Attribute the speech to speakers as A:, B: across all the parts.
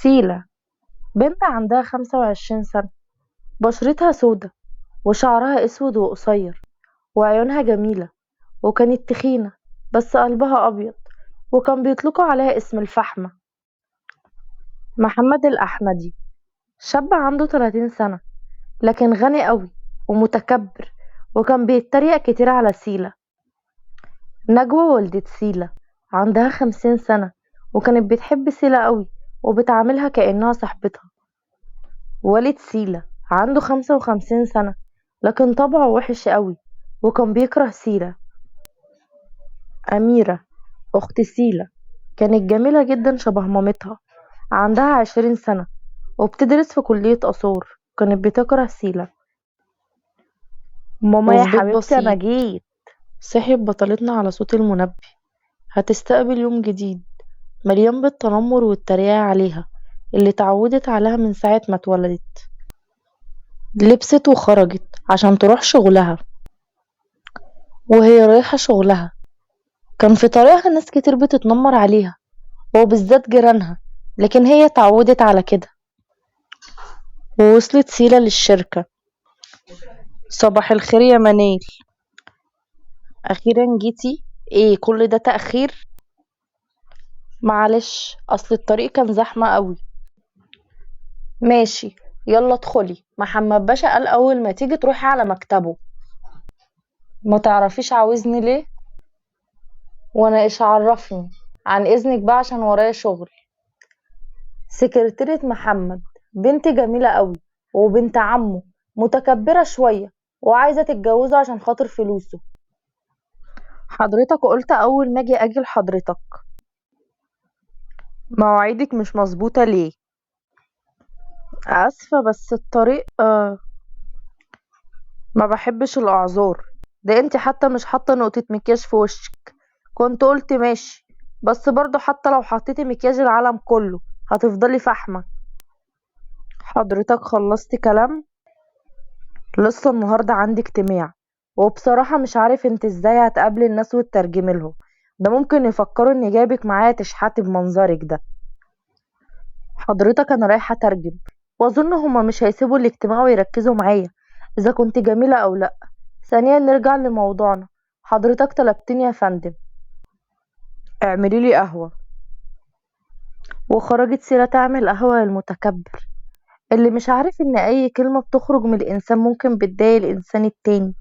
A: سيلة بنت عندها 25 سنة، بشرتها سودة وشعرها اسود وقصير وعيونها جميلة، وكانت تخينة بس قلبها أبيض، وكان بيطلقوا عليها اسم الفحمة. محمد الأحمدي شاب عنده 30 سنة، لكن غني قوي ومتكبر، وكان بيتريق كتير على سيلة. نجوى والدة سيلة عندها 50 سنة، وكانت بتحب سيلة قوي وبتعاملها كأنها صاحبتها. والد سيلة عنده 55 سنة، لكن طبعه وحش قوي وكان بيكره سيلة. أميرة أخت سيلة كانت جميلة جدا شبه مامتها، عندها 20 سنة وبتدرس في كلية آثار، كانت بتكره سيلة. ماما يا
B: وفي بيت
A: حبيبتي أنا
B: بسيط
A: جيت.
B: صحيت بطلتنا على صوت المنبه، هتستقبل يوم جديد مليان بالتنمر والتريقة عليها اللي اتعودت عليها من ساعة ما اتولدت. لبست وخرجت عشان تروح شغلها، وهي رايحة شغلها كان في طريقها ناس كتير بتتنمر عليها وبالذات جيرانها، لكن هي اتعودت على كده. ووصلت سيلة للشركة. صباح الخير يا منال، أخيرا جيتي؟ ايه كل ده تأخير؟ معلش أصل الطريق كان زحمة قوي. ماشي، يلا ادخلي، محمد باشا قال أول ما تيجي تروحي على مكتبه. ما تعرفيش عاوزني ليه؟ وانا ايش عرفني؟ عن اذنك بقى عشان ورايا شغل. سكرتيرة محمد بنت جميلة قوي وبنت عمه، متكبرة شوية وعايزة تتجوزه عشان خاطر فلوسه. حضرتك قلت اول ما اجي لحضرتك. مواعيدك مش مظبوطة ليه؟ اسفة بس الطريق ما بحبش الاعذار. ده انت حتى مش حاطة نقطة مكياج في وشك. كنت قلت ماشي، بس برضو حتى لو حطيتي مكياج العالم كله هتفضلي فحمة. حضرتك خلصتي كلام؟ لسه النهاردة عندي اجتماع، وبصراحة مش عارف انت ازاي هتقابلي الناس وتترجمي لهم. ده ممكن يفكروا اني جايبك معايا تشحتي بمنظرك ده. حضرتك انا رايحة اترجم، واظن هما مش هيسيبوا الاجتماع ويركزوا معايا اذا كنت جميلة او لا. ثانيا نرجع لموضوعنا، حضرتك طلبتني يا فندم. اعملي لي قهوة. وخرجت سيرة تعمل قهوة للمتكبر اللي مش عارف ان اي كلمة بتخرج من الانسان ممكن بتضايق الانسان التاني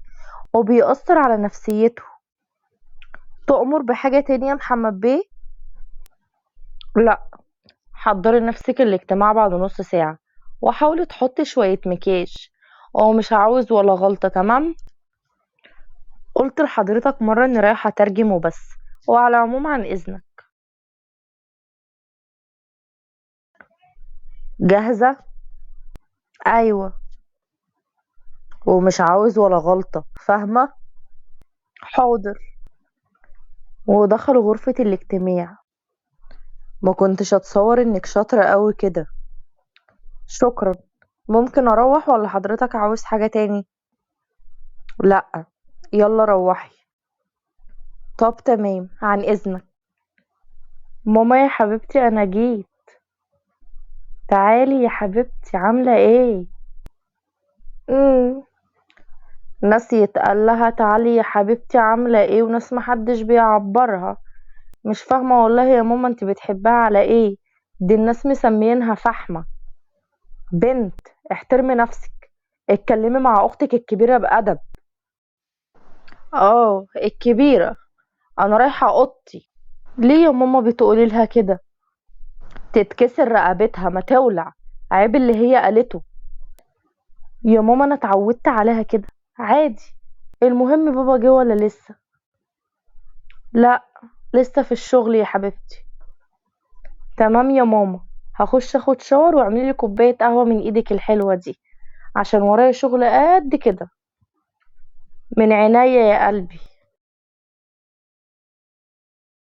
B: وبيأثر على نفسيته. تؤمر بحاجة تانية يا محمد بيه؟ لا، حضري نفسك الاجتماع بعد نص ساعة، وحاولي تحطي شوية مكياج، ومش عاوز ولا غلطة، تمام؟ قلت لحضرتك مرة اني رايحة اترجم وبس، وعلى العموم عن اذنك. جاهزة؟ ايوه، ومش عاوز ولا غلطة، فاهمة؟ حاضر. ودخلوا غرفة الاجتماع. ما كنتش اتصور انك شاطرة قوي كده. شكرا. ممكن اروح ولا حضرتك عاوز حاجة تاني؟ لا، يلا روحي. طب تمام، عن اذنك. ماما يا حبيبتي انا جيت. تعالي يا حبيبتي، عاملة ايه؟ امم ناس يتقال لها تعالي يا حبيبتي عاملة ايه، وناس محدش بيعبرها. مش فاهمة والله يا ماما انت بتحبها على ايه. دي الناس مسميينها فحمة. بنت، احترمي نفسك، اتكلمي مع اختك الكبيرة بأدب. اه الكبيرة، انا رايحة اوضتي. ليه يا ماما بتقولي لها كده؟ تتكسر رقبتها ما تولع. عيب اللي هي قالته. يا ماما انا اتعودت عليها كده، عادي. المهم بابا جه ولا لسه؟ لا، لسه في الشغل يا حبيبتي. تمام يا ماما، هخش اخد شاور واعملي لي كوبايه قهوه من ايدك الحلوه دي، عشان ورايا شغل قد كده. من عينيا يا قلبي.